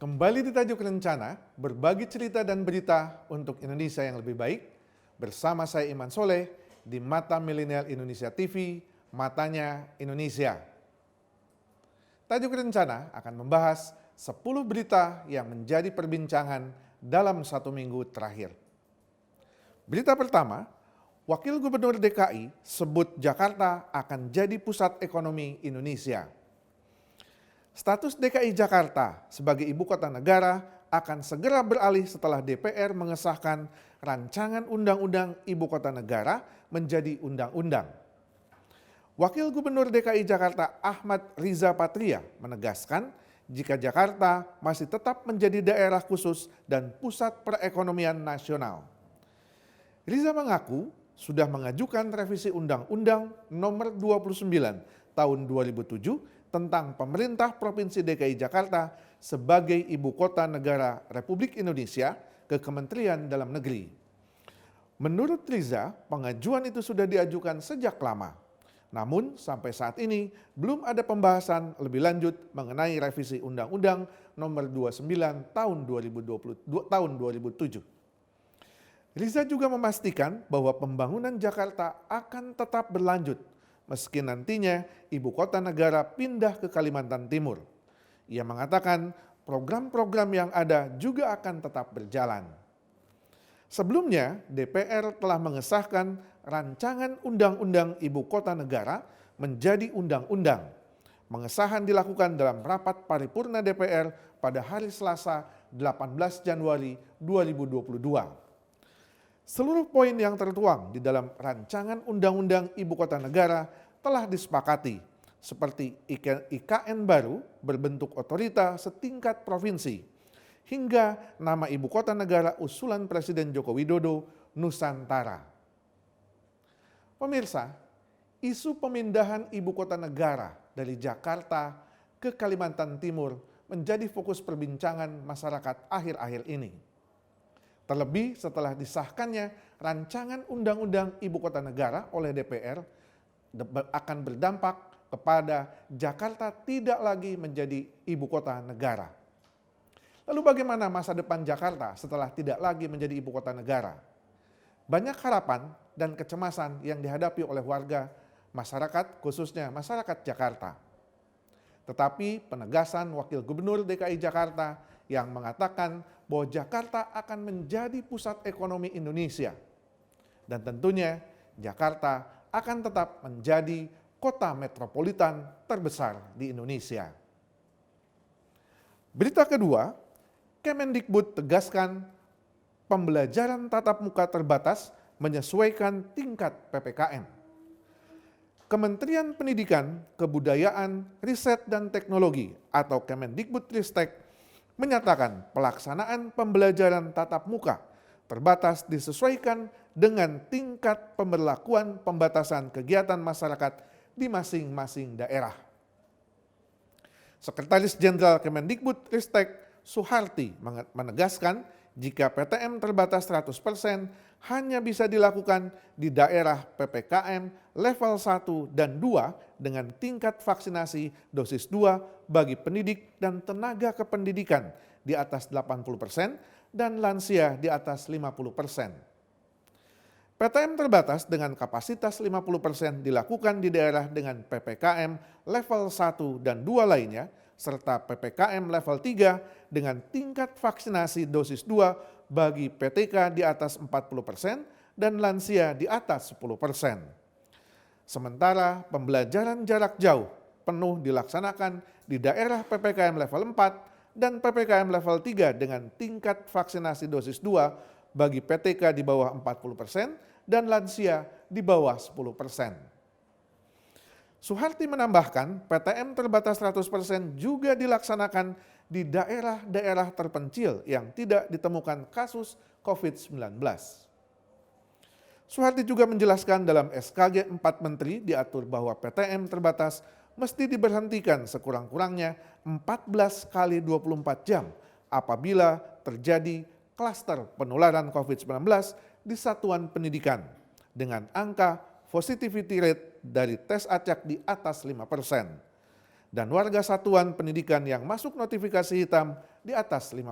Kembali di Tajuk Rencana, berbagi cerita dan berita untuk Indonesia yang lebih baik. Bersama saya Iman Soleh di Mata Milenial Indonesia TV, Matanya Indonesia. Tajuk Rencana akan membahas 10 berita yang menjadi perbincangan dalam satu minggu terakhir. Berita pertama, Wakil Gubernur DKI sebut Jakarta akan jadi pusat ekonomi Indonesia. Status DKI Jakarta sebagai ibu kota negara akan segera beralih setelah DPR mengesahkan rancangan undang-undang ibu kota negara menjadi undang-undang. Wakil Gubernur DKI Jakarta Ahmad Riza Patria menegaskan jika Jakarta masih tetap menjadi daerah khusus dan pusat perekonomian nasional. Riza mengaku sudah mengajukan revisi Undang-Undang Nomor 29 Tahun 2007 tentang pemerintah Provinsi DKI Jakarta sebagai ibu kota negara Republik Indonesia ke Kementerian Dalam Negeri. Menurut Riza, pengajuan itu sudah diajukan sejak lama. Namun sampai saat ini belum ada pembahasan lebih lanjut mengenai revisi Undang-Undang Nomor 29 Tahun 2007. Riza juga memastikan bahwa pembangunan Jakarta akan tetap berlanjut meski nantinya ibu kota negara pindah ke Kalimantan Timur. Ia mengatakan program-program yang ada juga akan tetap berjalan. Sebelumnya, DPR telah mengesahkan rancangan undang-undang ibu kota negara menjadi undang-undang. Pengesahan dilakukan dalam rapat paripurna DPR pada hari Selasa 18 Januari 2022. Seluruh poin yang tertuang di dalam rancangan undang-undang ibu kota negara telah disepakati, seperti IKN baru berbentuk otorita setingkat provinsi, hingga nama ibu kota negara usulan Presiden Joko Widodo, Nusantara. Pemirsa, isu pemindahan ibu kota negara dari Jakarta ke Kalimantan Timur menjadi fokus perbincangan masyarakat akhir-akhir ini. Terlebih setelah disahkannya rancangan undang-undang ibu kota negara oleh DPR akan berdampak kepada Jakarta tidak lagi menjadi ibu kota negara. Lalu bagaimana masa depan Jakarta setelah tidak lagi menjadi ibu kota negara? Banyak harapan dan kecemasan yang dihadapi oleh warga masyarakat, khususnya masyarakat Jakarta. Tetapi penegasan Wakil Gubernur DKI Jakarta yang mengatakan bahwa Jakarta akan menjadi pusat ekonomi Indonesia. Dan tentunya Jakarta akan tetap menjadi kota metropolitan terbesar di Indonesia. Berita kedua, Kemendikbud tegaskan pembelajaran tatap muka terbatas menyesuaikan tingkat PPKM. Kementerian Pendidikan, Kebudayaan, Riset dan Teknologi atau Kemendikbudristek menyatakan pelaksanaan pembelajaran tatap muka terbatas disesuaikan dengan tingkat pemberlakuan pembatasan kegiatan masyarakat di masing-masing daerah. Sekretaris Jenderal Kemendikbudristek Suharti menegaskan jika PTM terbatas 100% hanya bisa dilakukan di daerah PPKM level 1 dan 2 dengan tingkat vaksinasi dosis 2 bagi pendidik dan tenaga kependidikan di atas 80% dan lansia di atas 50%. PTM terbatas dengan kapasitas 50% dilakukan di daerah dengan PPKM level 1 dan 2 lainnya, serta PPKM level 3 dengan tingkat vaksinasi dosis 2 bagi PTK di atas 40% dan lansia di atas 10%. Sementara pembelajaran jarak jauh penuh dilaksanakan di daerah PPKM level 4 dan PPKM level 3 dengan tingkat vaksinasi dosis 2 bagi PTK di bawah 40% dan lansia di bawah 10%. Suharti menambahkan PTM terbatas 100% juga dilaksanakan di daerah-daerah terpencil yang tidak ditemukan kasus COVID-19. Suharti juga menjelaskan dalam SKG 4 Menteri diatur bahwa PTM terbatas mesti diberhentikan sekurang-kurangnya 14 kali 24 jam apabila terjadi klaster penularan COVID-19 di satuan pendidikan dengan angka positivity rate dari tes acak di atas 5%. Dan warga satuan pendidikan yang masuk notifikasi hitam di atas 5%.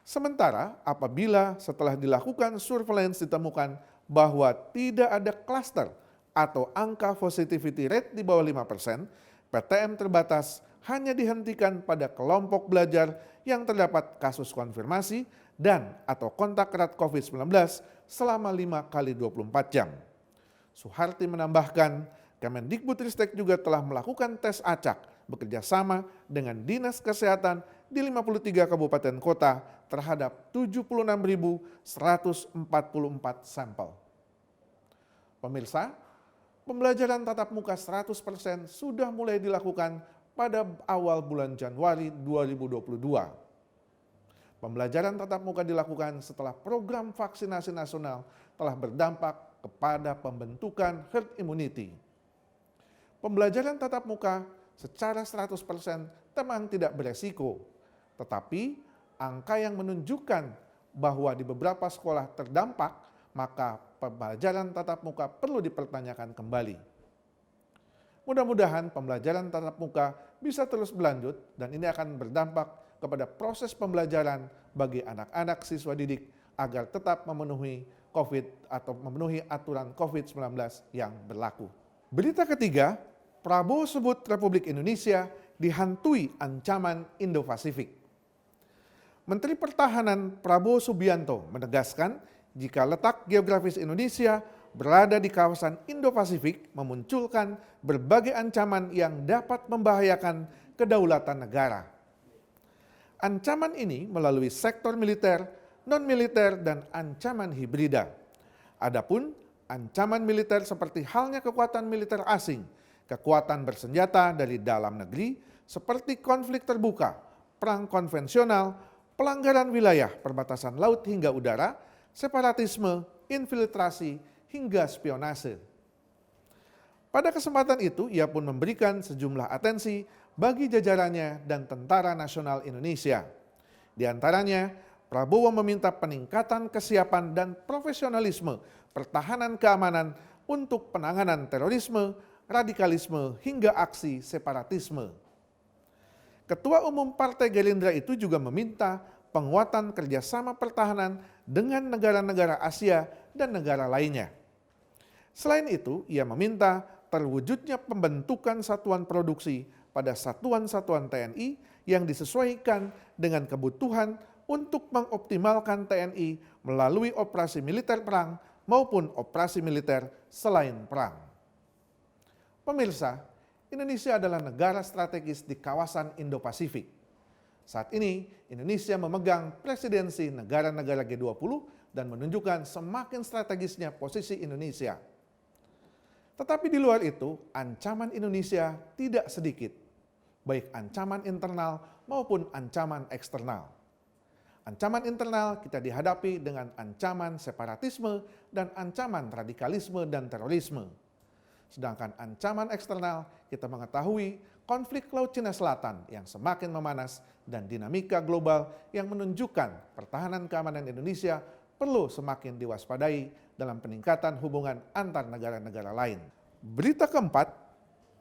Sementara apabila setelah dilakukan surveillance ditemukan bahwa tidak ada klaster atau angka positivity rate di bawah 5%, PTM terbatas hanya dihentikan pada kelompok belajar yang terdapat kasus konfirmasi dan atau kontak erat COVID-19 selama 5 kali 24 jam. Suharti menambahkan, Kemendikbudristek juga telah melakukan tes acak bekerja sama dengan Dinas Kesehatan di 53 kabupaten kota terhadap 76.144 sampel. Pemirsa, pembelajaran tatap muka 100% sudah mulai dilakukan pada awal bulan Januari 2022. Pembelajaran tatap muka dilakukan setelah program vaksinasi nasional telah berdampak kepada pembentukan herd immunity. Pembelajaran tatap muka secara 100% memang tidak beresiko, tetapi angka yang menunjukkan bahwa di beberapa sekolah terdampak, maka pembelajaran tatap muka perlu dipertanyakan kembali. Mudah-mudahan pembelajaran tatap muka bisa terus berlanjut dan ini akan berdampak kepada proses pembelajaran bagi anak-anak siswa didik agar tetap memenuhi COVID atau memenuhi aturan COVID-19 yang berlaku. Berita ketiga, Prabowo sebut Republik Indonesia dihantui ancaman Indo-Pasifik. Menteri Pertahanan Prabowo Subianto menegaskan jika letak geografis Indonesia berada di kawasan Indo-Pasifik memunculkan berbagai ancaman yang dapat membahayakan kedaulatan negara. Ancaman ini melalui sektor militer, non-militer, dan ancaman hibrida. Adapun ancaman militer seperti halnya kekuatan militer asing, kekuatan bersenjata dari dalam negeri seperti konflik terbuka, perang konvensional, pelanggaran wilayah perbatasan laut hingga udara, separatisme, infiltrasi, hingga spionase. Pada kesempatan itu, ia pun memberikan sejumlah atensi bagi jajarannya dan Tentara Nasional Indonesia. Di antaranya, Prabowo meminta peningkatan kesiapan dan profesionalisme pertahanan keamanan untuk penanganan terorisme, radikalisme, hingga aksi separatisme. Ketua Umum Partai Gerindra itu juga meminta penguatan kerjasama pertahanan dengan negara-negara Asia dan negara lainnya. Selain itu, ia meminta terwujudnya pembentukan satuan produksi pada satuan-satuan TNI yang disesuaikan dengan kebutuhan untuk mengoptimalkan TNI melalui operasi militer perang maupun operasi militer selain perang. Pemirsa, Indonesia adalah negara strategis di kawasan Indo-Pasifik. Saat ini, Indonesia memegang presidensi negara-negara G20 dan menunjukkan semakin strategisnya posisi Indonesia. Tetapi di luar itu, ancaman Indonesia tidak sedikit, baik ancaman internal maupun ancaman eksternal. Ancaman internal kita dihadapi dengan ancaman separatisme dan ancaman radikalisme dan terorisme. Sedangkan ancaman eksternal kita mengetahui konflik Laut Cina Selatan yang semakin memanas dan dinamika global yang menunjukkan pertahanan keamanan Indonesia perlu semakin diwaspadai dalam peningkatan hubungan antar negara-negara lain. Berita keempat,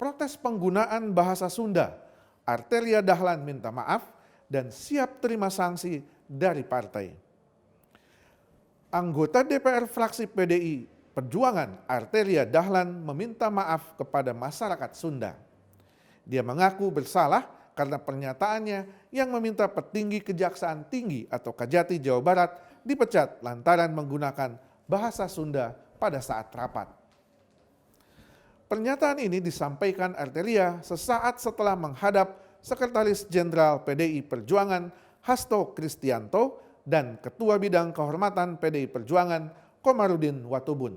protes penggunaan bahasa Sunda. Arteria Dahlan minta maaf dan siap terima sanksi dari partai. Anggota DPR fraksi PDI Perjuangan Arteria Dahlan meminta maaf kepada masyarakat Sunda. Dia mengaku bersalah karena pernyataannya yang meminta petinggi Kejaksaan Tinggi atau Kajati Jawa Barat dipecat lantaran menggunakan bahasa Sunda pada saat rapat. Pernyataan ini disampaikan Arteria sesaat setelah menghadap Sekretaris Jenderal PDI Perjuangan Hasto Kristianto dan Ketua Bidang Kehormatan PDI Perjuangan Komarudin Watubun.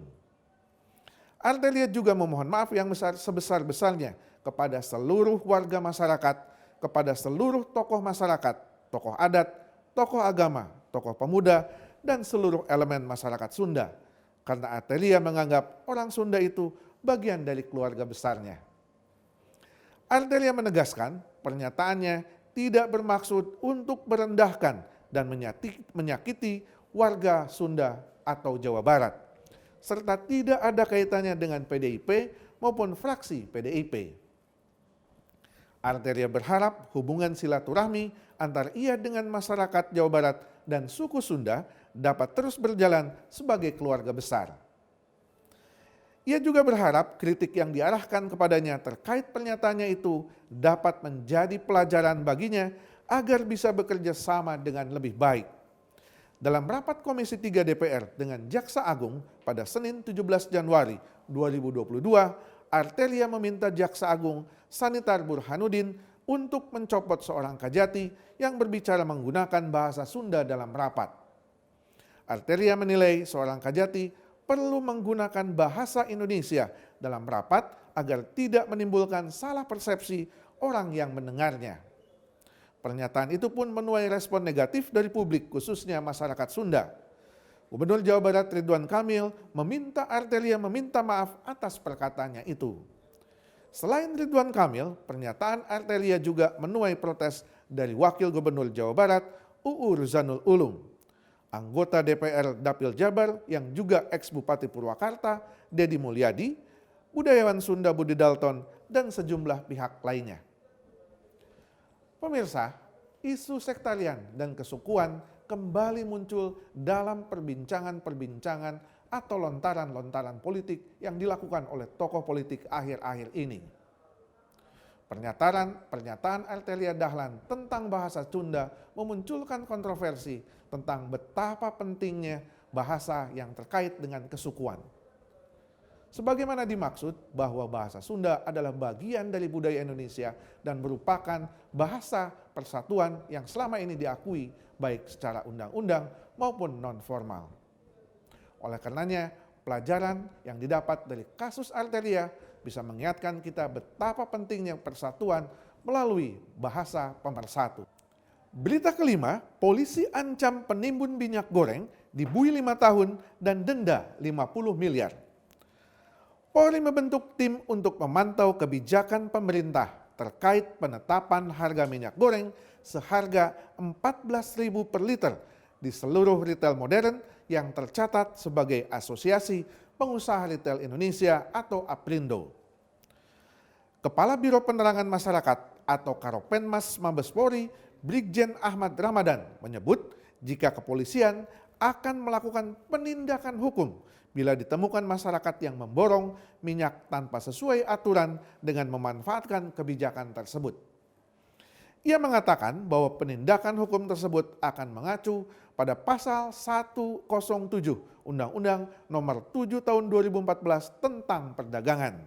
Arteria juga memohon maaf yang sebesar-besarnya kepada seluruh warga masyarakat, kepada seluruh tokoh masyarakat, tokoh adat, tokoh agama, tokoh pemuda, dan seluruh elemen masyarakat Sunda. Karena Arteria menganggap orang Sunda itu bagian dari keluarga besarnya. Arteria menegaskan pernyataannya tidak bermaksud untuk merendahkan dan menyakiti warga Sunda atau Jawa Barat, serta tidak ada kaitannya dengan PDIP maupun fraksi PDIP. Arteria berharap hubungan silaturahmi antara ia dengan masyarakat Jawa Barat dan suku Sunda dapat terus berjalan sebagai keluarga besar. Ia juga berharap kritik yang diarahkan kepadanya terkait pernyataannya itu dapat menjadi pelajaran baginya agar bisa bekerja sama dengan lebih baik. Dalam rapat Komisi 3 DPR dengan Jaksa Agung pada Senin 17 Januari 2022, Arteria meminta Jaksa Agung Sanitar Burhanuddin untuk mencopot seorang Kajati yang berbicara menggunakan bahasa Sunda dalam rapat. Arteria menilai seorang Kajati perlu menggunakan bahasa Indonesia dalam rapat agar tidak menimbulkan salah persepsi orang yang mendengarnya. Pernyataan itu pun menuai respon negatif dari publik, khususnya masyarakat Sunda. Gubernur Jawa Barat Ridwan Kamil meminta Arteria meminta maaf atas perkataannya itu. Selain Ridwan Kamil, pernyataan Arteria juga menuai protes dari Wakil Gubernur Jawa Barat UU Ruzanul Ulum, anggota DPR Dapil Jabar yang juga ex-Bupati Purwakarta Dedi Mulyadi, budayawan Sunda Budi Dalton, dan sejumlah pihak lainnya. Pemirsa, isu sektarian dan kesukuan kembali muncul dalam perbincangan-perbincangan atau lontaran-lontaran politik yang dilakukan oleh tokoh politik akhir-akhir ini. Pernyataan Arteria Dahlan tentang bahasa Sunda memunculkan kontroversi tentang betapa pentingnya bahasa yang terkait dengan kesukuan. Sebagaimana dimaksud bahwa bahasa Sunda adalah bagian dari budaya Indonesia dan merupakan bahasa persatuan yang selama ini diakui baik secara undang-undang maupun non-formal. Oleh karenanya, pelajaran yang didapat dari kasus Arteria bisa mengingatkan kita betapa pentingnya persatuan melalui bahasa pemersatu. Berita kelima, polisi ancam penimbun minyak goreng dibui 5 tahun dan denda 50 miliar. Polri membentuk tim untuk memantau kebijakan pemerintah terkait penetapan harga minyak goreng seharga Rp14.000 per liter di seluruh retail modern yang tercatat sebagai Asosiasi Pengusaha Retail Indonesia atau APRindo. Kepala Biro Penerangan Masyarakat atau Karopenmas Mabes Polri, Brigjen Ahmad Ramadan menyebut jika kepolisian akan melakukan penindakan hukum bila ditemukan masyarakat yang memborong minyak tanpa sesuai aturan dengan memanfaatkan kebijakan tersebut. Ia mengatakan bahwa penindakan hukum tersebut akan mengacu pada pasal 107 Undang-Undang Nomor 7 Tahun 2014 tentang perdagangan.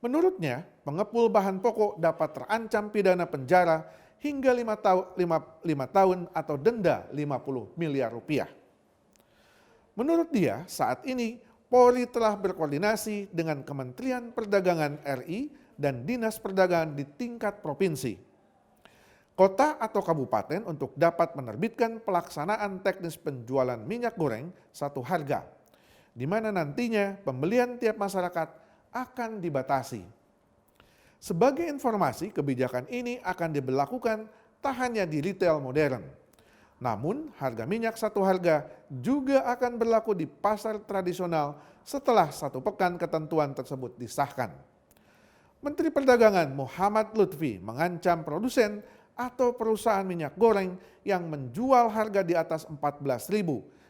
Menurutnya, pengepul bahan pokok dapat terancam pidana penjara hingga 5 tahun atau denda 50 miliar rupiah. Menurut dia, saat ini Polri telah berkoordinasi dengan Kementerian Perdagangan RI dan Dinas Perdagangan di tingkat provinsi, kota atau kabupaten untuk dapat menerbitkan pelaksanaan teknis penjualan minyak goreng satu harga, di mana nantinya pembelian tiap masyarakat akan dibatasi. Sebagai informasi, kebijakan ini akan diberlakukan tak hanya di retail modern, namun harga minyak satu harga juga akan berlaku di pasar tradisional setelah 1 pekan ketentuan tersebut disahkan. Menteri Perdagangan Muhammad Lutfi mengancam produsen atau perusahaan minyak goreng yang menjual harga di atas Rp14.000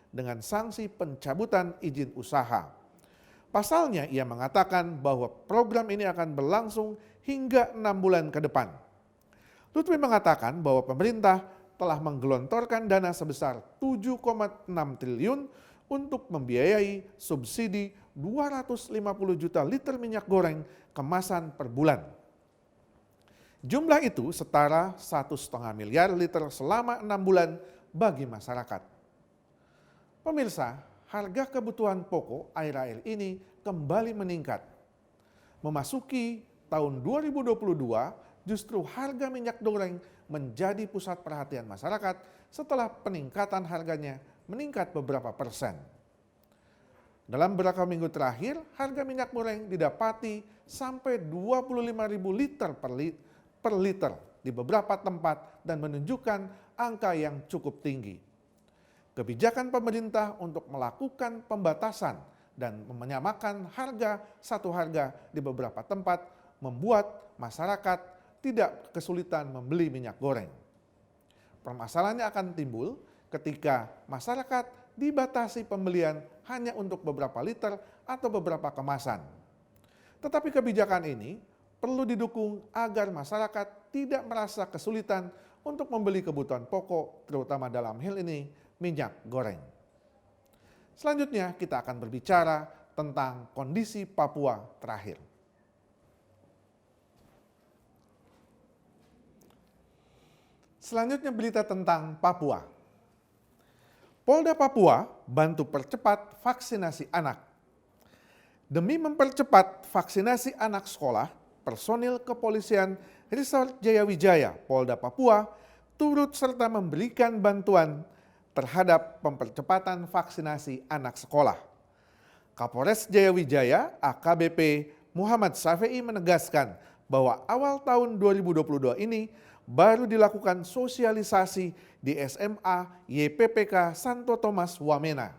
dengan sanksi pencabutan izin usaha. Pasalnya ia mengatakan bahwa program ini akan berlangsung hingga 6 bulan ke depan. Lutfi mengatakan bahwa pemerintah telah menggelontorkan dana sebesar 7,6 triliun untuk membiayai subsidi 250 juta liter minyak goreng kemasan per bulan. Jumlah itu setara 1,5 miliar liter selama 6 bulan bagi masyarakat. Pemirsa, harga kebutuhan pokok akhir-akhir ini kembali meningkat. Memasuki tahun 2022, justru harga minyak goreng menjadi pusat perhatian masyarakat setelah peningkatan harganya meningkat beberapa persen. Dalam beberapa minggu terakhir, harga minyak goreng didapati sampai 25.000 liter per liter di beberapa tempat dan menunjukkan angka yang cukup tinggi. Kebijakan pemerintah untuk melakukan pembatasan dan menyamakan harga satu harga di beberapa tempat membuat masyarakat tidak kesulitan membeli minyak goreng. Permasalahannya akan timbul ketika masyarakat dibatasi pembelian hanya untuk beberapa liter atau beberapa kemasan. Tetapi kebijakan ini perlu didukung agar masyarakat tidak merasa kesulitan untuk membeli kebutuhan pokok, terutama dalam hal ini minyak goreng. Selanjutnya kita akan berbicara tentang kondisi Papua terakhir. Selanjutnya berita tentang Papua. Polda Papua bantu percepat vaksinasi anak. Demi mempercepat vaksinasi anak sekolah, personil kepolisian Resort Jayawijaya Polda Papua turut serta memberikan bantuan terhadap mempercepatan vaksinasi anak sekolah. Kapolres Jayawijaya AKBP Muhammad Safei menegaskan bahwa awal tahun 2022 ini baru dilakukan sosialisasi di SMA YPPK Santo Thomas Wamena.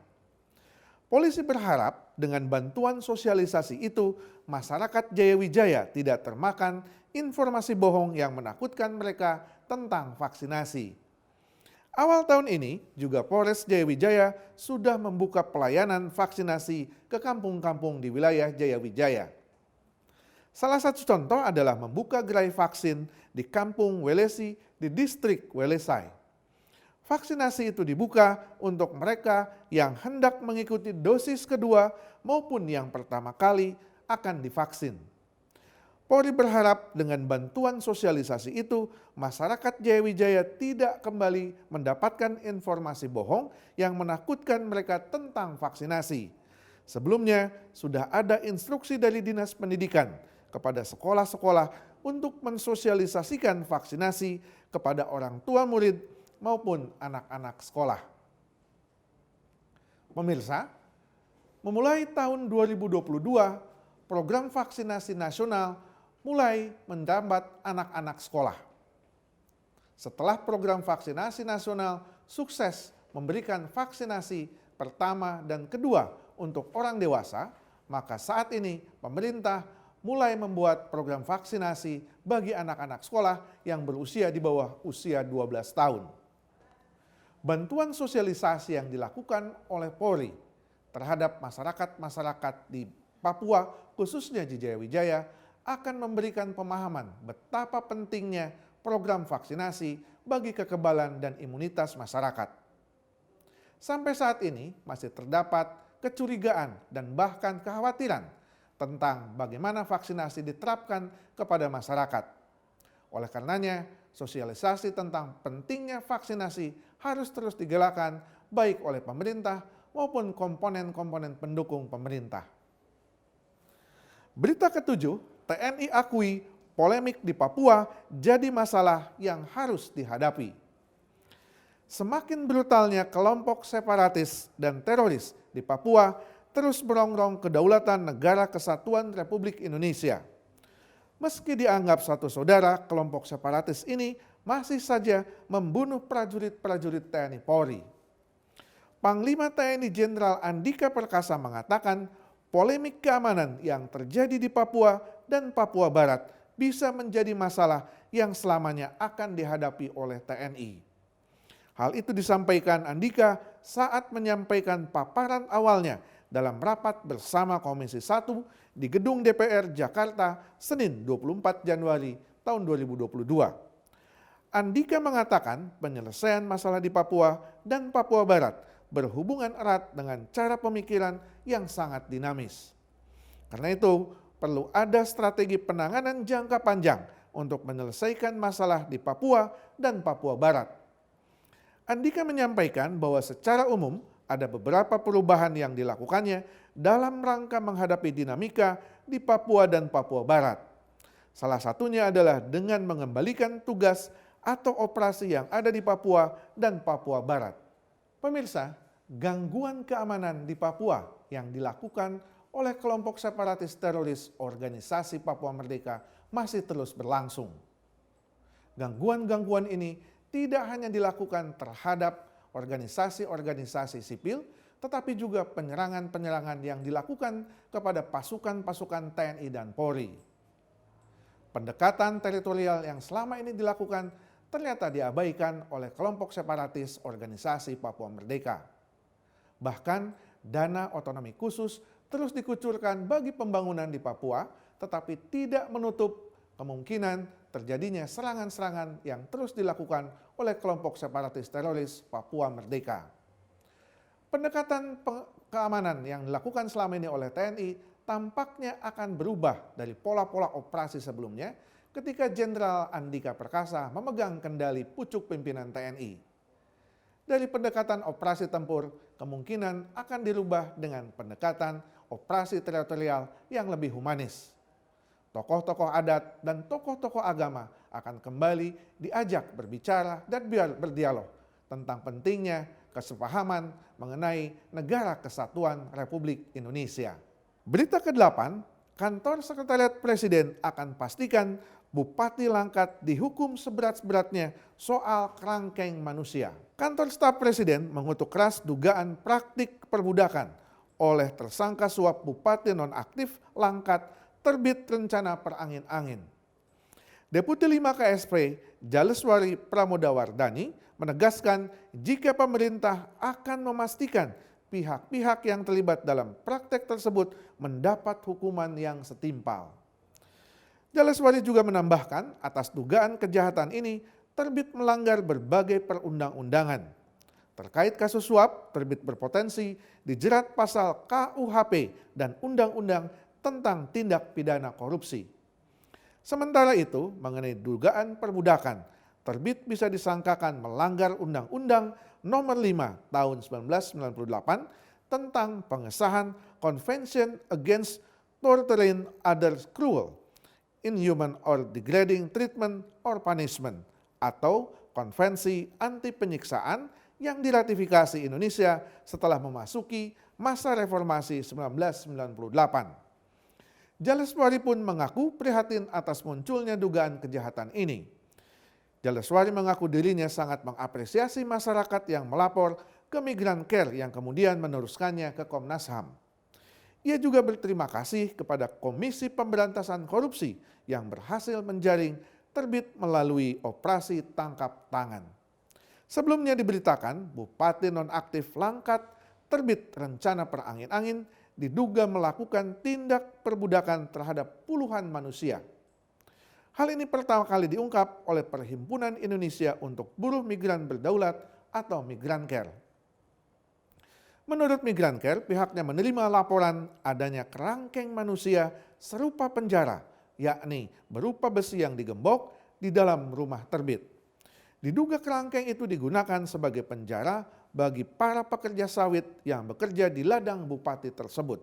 Polisi berharap dengan bantuan sosialisasi itu, masyarakat Jayawijaya tidak termakan informasi bohong yang menakutkan mereka tentang vaksinasi. Awal tahun ini juga Polres Jayawijaya sudah membuka pelayanan vaksinasi ke kampung-kampung di wilayah Jayawijaya. Salah satu contoh adalah membuka gerai vaksin di Kampung Welesi di distrik Welesai. Vaksinasi itu dibuka untuk mereka yang hendak mengikuti dosis kedua maupun yang pertama kali akan divaksin. Polri berharap dengan bantuan sosialisasi itu, masyarakat Jayawijaya tidak kembali mendapatkan informasi bohong yang menakutkan mereka tentang vaksinasi. Sebelumnya, sudah ada instruksi dari Dinas Pendidikan kepada sekolah-sekolah untuk mensosialisasikan vaksinasi kepada orang tua murid maupun anak-anak sekolah. Pemirsa, memulai tahun 2022, program vaksinasi nasional mulai mendapat anak-anak sekolah. Setelah program vaksinasi nasional sukses memberikan vaksinasi pertama dan kedua untuk orang dewasa, maka saat ini pemerintah mulai membuat program vaksinasi bagi anak-anak sekolah yang berusia di bawah usia 12 tahun. Bantuan sosialisasi yang dilakukan oleh Polri terhadap masyarakat-masyarakat di Papua, khususnya di Jayawijaya, akan memberikan pemahaman betapa pentingnya program vaksinasi bagi kekebalan dan imunitas masyarakat. Sampai saat ini masih terdapat kecurigaan dan bahkan kekhawatiran tentang bagaimana vaksinasi diterapkan kepada masyarakat. Oleh karenanya, sosialisasi tentang pentingnya vaksinasi harus terus digalakkan baik oleh pemerintah maupun komponen-komponen pendukung pemerintah. Berita ketujuh, TNI akui polemik di Papua jadi masalah yang harus dihadapi. Semakin brutalnya kelompok separatis dan teroris di Papua terus merongrong kedaulatan Negara Kesatuan Republik Indonesia. Meski dianggap satu saudara, kelompok separatis ini masih saja membunuh prajurit-prajurit TNI Polri. Panglima TNI Jenderal Andika Perkasa mengatakan polemik keamanan yang terjadi di Papua dan Papua Barat bisa menjadi masalah yang selamanya akan dihadapi oleh TNI. Hal itu disampaikan Andika saat menyampaikan paparan awalnya dalam rapat bersama Komisi 1 di Gedung DPR Jakarta Senin 24 Januari tahun 2022. Andika mengatakan penyelesaian masalah di Papua dan Papua Barat berhubungan erat dengan cara pemikiran yang sangat dinamis. Karena itu perlu ada strategi penanganan jangka panjang untuk menyelesaikan masalah di Papua dan Papua Barat. Andika menyampaikan bahwa secara umum ada beberapa perubahan yang dilakukannya dalam rangka menghadapi dinamika di Papua dan Papua Barat. Salah satunya adalah dengan mengembalikan tugas atau operasi yang ada di Papua dan Papua Barat. Pemirsa, gangguan keamanan di Papua yang dilakukan oleh kelompok separatis teroris Organisasi Papua Merdeka masih terus berlangsung. Gangguan-gangguan ini tidak hanya dilakukan terhadap organisasi-organisasi sipil, tetapi juga penyerangan-penyerangan yang dilakukan kepada pasukan-pasukan TNI dan Polri. Pendekatan teritorial yang selama ini dilakukan ternyata diabaikan oleh kelompok separatis organisasi Papua Merdeka. Bahkan dana otonomi khusus terus dikucurkan bagi pembangunan di Papua, tetapi tidak menutup kemungkinan terjadinya serangan-serangan yang terus dilakukan oleh kelompok separatis teroris Papua Merdeka. Pendekatan keamanan yang dilakukan selama ini oleh TNI tampaknya akan berubah dari pola-pola operasi sebelumnya ketika Jenderal Andika Perkasa memegang kendali pucuk pimpinan TNI. Dari pendekatan operasi tempur, kemungkinan akan dirubah dengan pendekatan operasi teritorial yang lebih humanis. Tokoh-tokoh adat dan tokoh-tokoh agama akan kembali diajak berbicara dan berdialog tentang pentingnya kesepahaman mengenai Negara Kesatuan Republik Indonesia. Berita ke-8, Kantor Sekretariat Presiden akan pastikan Bupati Langkat dihukum seberat-beratnya soal kerangkeng manusia. Kantor Staf Presiden mengutuk keras dugaan praktik perbudakan oleh tersangka suap Bupati nonaktif Langkat terbit rencana perangin-angin. Deputi 5 KSP Jaleswari Pramodawardhani menegaskan jika pemerintah akan memastikan pihak-pihak yang terlibat dalam praktek tersebut mendapat hukuman yang setimpal. Jaleswari juga menambahkan atas dugaan kejahatan ini terbit melanggar berbagai perundang-undangan. Terkait kasus suap, terbit berpotensi dijerat pasal KUHP dan Undang-Undang tentang Tindak Pidana Korupsi. Sementara itu, mengenai dugaan perbudakan, terbit bisa disangkakan melanggar Undang-Undang Nomor 5 Tahun 1998 tentang pengesahan Convention Against Torturing Others Cruel, Inhuman or Degrading Treatment or Punishment atau Konvensi Anti Penyiksaan yang diratifikasi Indonesia setelah memasuki masa reformasi 1998. Jaleswari pun mengaku prihatin atas munculnya dugaan kejahatan ini. Jaleswari mengaku dirinya sangat mengapresiasi masyarakat yang melapor ke Migrancare yang kemudian meneruskannya ke Komnas HAM. Ia juga berterima kasih kepada Komisi Pemberantasan Korupsi yang berhasil menjaring terbit melalui operasi tangkap tangan. Sebelumnya diberitakan Bupati nonaktif Langkat terbit rencana perangin-angin diduga melakukan tindak perbudakan terhadap puluhan manusia. Hal ini pertama kali diungkap oleh Perhimpunan Indonesia untuk Buruh Migran Berdaulat atau Migrancare. Menurut Migrancare, pihaknya menerima laporan adanya kerangkeng manusia serupa penjara, yakni berupa besi yang digembok di dalam rumah terbit. Diduga kerangkeng itu digunakan sebagai penjara bagi para pekerja sawit yang bekerja di ladang bupati tersebut.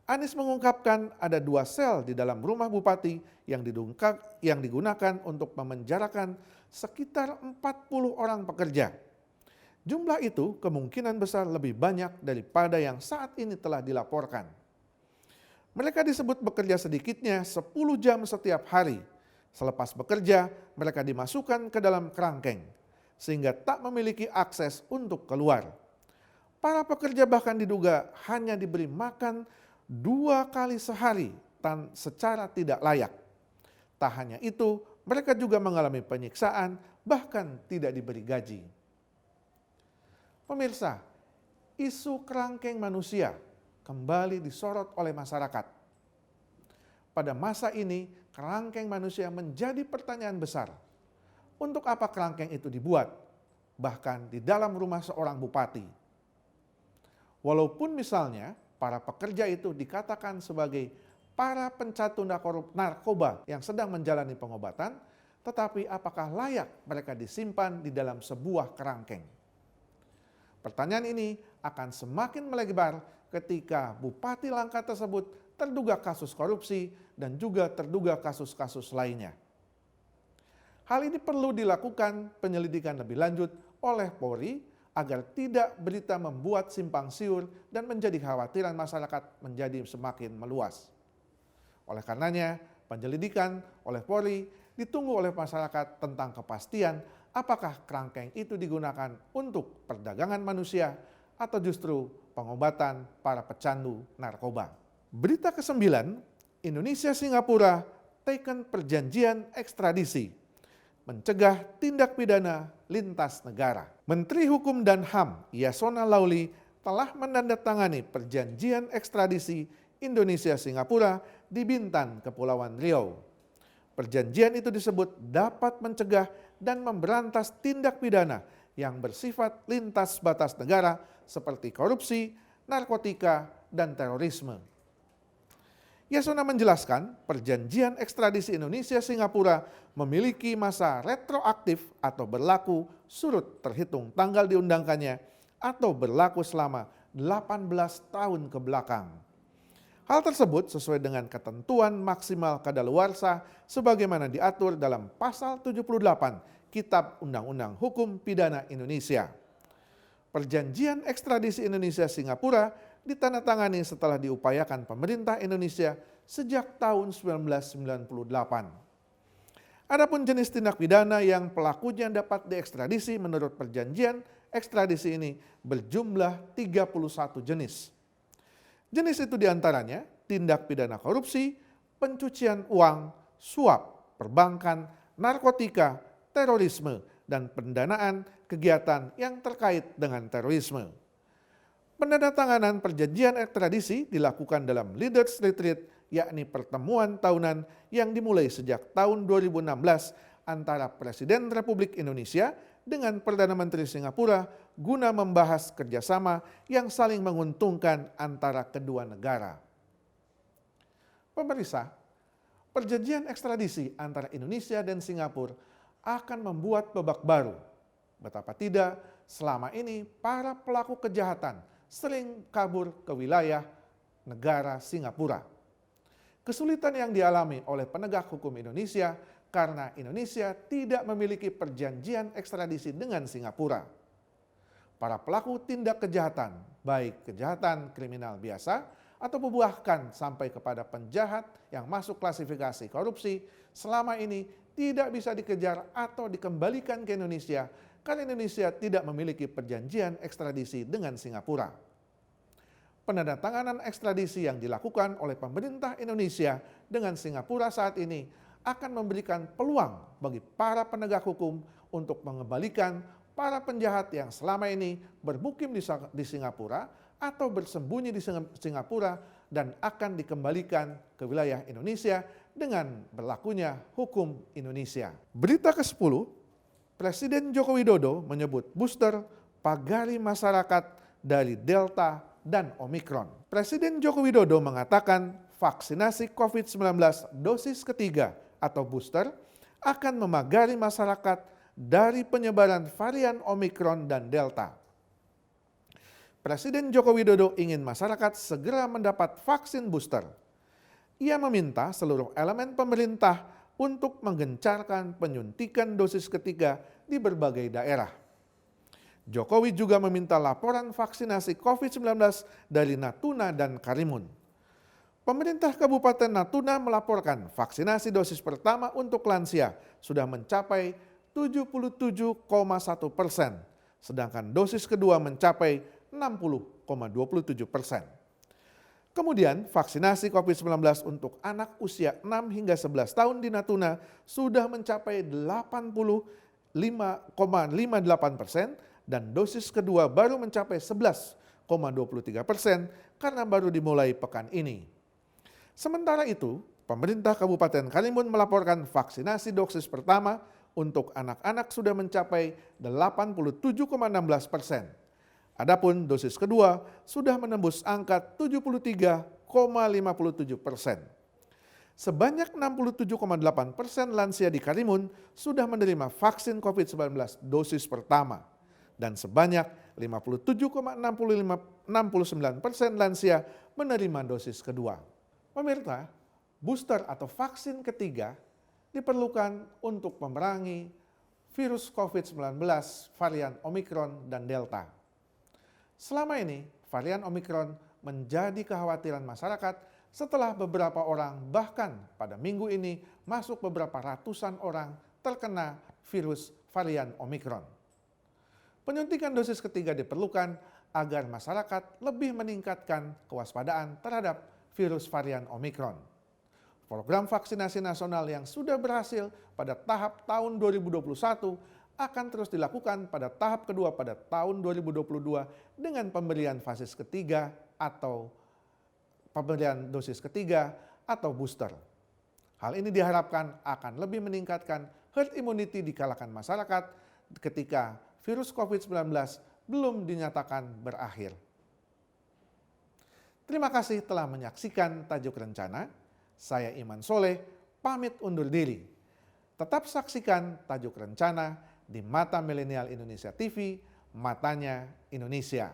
Anies mengungkapkan ada 2 sel di dalam rumah bupati yang digunakan untuk memenjarakan sekitar 40 orang pekerja. Jumlah itu kemungkinan besar lebih banyak daripada yang saat ini telah dilaporkan. Mereka disebut bekerja sedikitnya 10 jam setiap hari. Selepas bekerja, mereka dimasukkan ke dalam kerangkeng, sehingga tak memiliki akses untuk keluar. Para pekerja bahkan diduga hanya diberi makan 2 kali sehari secara tidak layak. Tak hanya itu, mereka juga mengalami penyiksaan, bahkan tidak diberi gaji. Pemirsa, isu kerangkeng manusia kembali disorot oleh masyarakat. Pada masa ini, kerangkeng manusia menjadi pertanyaan besar. Untuk apa kerangkeng itu dibuat? Bahkan di dalam rumah seorang bupati. Walaupun misalnya para pekerja itu dikatakan sebagai para pecandu narkoba yang sedang menjalani pengobatan, tetapi apakah layak mereka disimpan di dalam sebuah kerangkeng? Pertanyaan ini akan semakin melebar ketika Bupati Langkat tersebut terduga kasus korupsi dan juga terduga kasus-kasus lainnya. Hal ini perlu dilakukan penyelidikan lebih lanjut oleh Polri agar tidak berita membuat simpang siur dan menjadi kekhawatiran masyarakat menjadi semakin meluas. Oleh karenanya, penyelidikan oleh Polri ditunggu oleh masyarakat tentang kepastian apakah kerangkeng itu digunakan untuk perdagangan manusia atau justru pengobatan para pecandu narkoba. Berita ke-9, Indonesia Singapura teken perjanjian ekstradisi, mencegah tindak pidana lintas negara. Menteri Hukum dan HAM Yasona Laoly telah menandatangani perjanjian ekstradisi Indonesia-Singapura di Bintan, Kepulauan Riau. Perjanjian itu disebut dapat mencegah dan memberantas tindak pidana yang bersifat lintas batas negara seperti korupsi, narkotika, dan terorisme. Yasona menjelaskan perjanjian ekstradisi Indonesia-Singapura memiliki masa retroaktif atau berlaku surut terhitung tanggal diundangkannya atau berlaku selama 18 tahun ke belakang. Hal tersebut sesuai dengan ketentuan maksimal kadaluarsa sebagaimana diatur dalam pasal 78 Kitab Undang-Undang Hukum Pidana Indonesia. Perjanjian ekstradisi Indonesia-Singapura ditandatangani setelah diupayakan pemerintah Indonesia sejak tahun 1998. Adapun jenis tindak pidana yang pelakunya dapat diekstradisi menurut perjanjian ekstradisi ini berjumlah 31 jenis. Jenis itu diantaranya tindak pidana korupsi, pencucian uang, suap, perbankan, narkotika, terorisme, dan pendanaan kegiatan yang terkait dengan terorisme. Penandatanganan perjanjian ekstradisi dilakukan dalam Leaders Retreat, yakni pertemuan tahunan yang dimulai sejak tahun 2016 antara Presiden Republik Indonesia dengan Perdana Menteri Singapura guna membahas kerjasama yang saling menguntungkan antara kedua negara. Pemirsa, perjanjian ekstradisi antara Indonesia dan Singapura akan membuat babak baru. Betapa tidak, selama ini para pelaku kejahatan sering kabur ke wilayah negara Singapura. Kesulitan yang dialami oleh penegak hukum Indonesia karena Indonesia tidak memiliki perjanjian ekstradisi dengan Singapura. Para pelaku tindak kejahatan, baik kejahatan kriminal biasa atau bahkan sampai kepada penjahat yang masuk klasifikasi korupsi, selama ini tidak bisa dikejar atau dikembalikan ke Indonesia karena Indonesia tidak memiliki perjanjian ekstradisi dengan Singapura. Penandatanganan ekstradisi yang dilakukan oleh pemerintah Indonesia dengan Singapura saat ini akan memberikan peluang bagi para penegak hukum untuk mengembalikan para penjahat yang selama ini bermukim di Singapura atau bersembunyi di Singapura dan akan dikembalikan ke wilayah Indonesia dengan berlakunya hukum Indonesia. Berita ke-10, Presiden Joko Widodo menyebut booster pagari masyarakat dari Delta dan Omikron. Presiden Joko Widodo mengatakan vaksinasi COVID-19 dosis ketiga atau booster akan memagari masyarakat dari penyebaran varian Omikron dan Delta. Presiden Joko Widodo ingin masyarakat segera mendapat vaksin booster. Ia meminta seluruh elemen pemerintah untuk menggencarkan penyuntikan dosis ketiga di berbagai daerah. Jokowi juga meminta laporan vaksinasi COVID-19 dari Natuna dan Karimun. Pemerintah Kabupaten Natuna melaporkan vaksinasi dosis pertama untuk lansia sudah mencapai 77,1%, sedangkan dosis kedua mencapai 60,27%. Kemudian vaksinasi COVID-19 untuk anak usia 6 hingga 11 tahun di Natuna sudah mencapai 85,58% dan dosis kedua baru mencapai 11,23% karena baru dimulai pekan ini. Sementara itu, pemerintah Kabupaten Karimun melaporkan vaksinasi dosis pertama untuk anak-anak sudah mencapai 87,16%. Adapun dosis kedua sudah menembus angka 73,57%. Sebanyak 67,8% lansia di Karimun sudah menerima vaksin COVID-19 dosis pertama dan sebanyak 57,69% lansia menerima dosis kedua. Pemirsa, booster atau vaksin ketiga diperlukan untuk memerangi virus COVID-19 varian Omikron dan Delta. Selama ini, varian Omikron menjadi kekhawatiran masyarakat setelah beberapa orang, bahkan pada minggu ini masuk beberapa ratusan orang terkena virus varian Omikron. Penyuntikan dosis ketiga diperlukan agar masyarakat lebih meningkatkan kewaspadaan terhadap virus varian Omikron. Program vaksinasi nasional yang sudah berhasil pada tahap tahun 2021 akan terus dilakukan pada tahap kedua pada tahun 2022 dengan pemberian fasis ketiga atau pemberian dosis ketiga atau booster. Hal ini diharapkan akan lebih meningkatkan herd immunity di kalangan masyarakat ketika virus COVID-19 belum dinyatakan berakhir. Terima kasih telah menyaksikan Tajuk Rencana. Saya Iman Soleh, pamit undur diri. Tetap saksikan Tajuk Rencana di Mata Milenial Indonesia TV, Matanya Indonesia.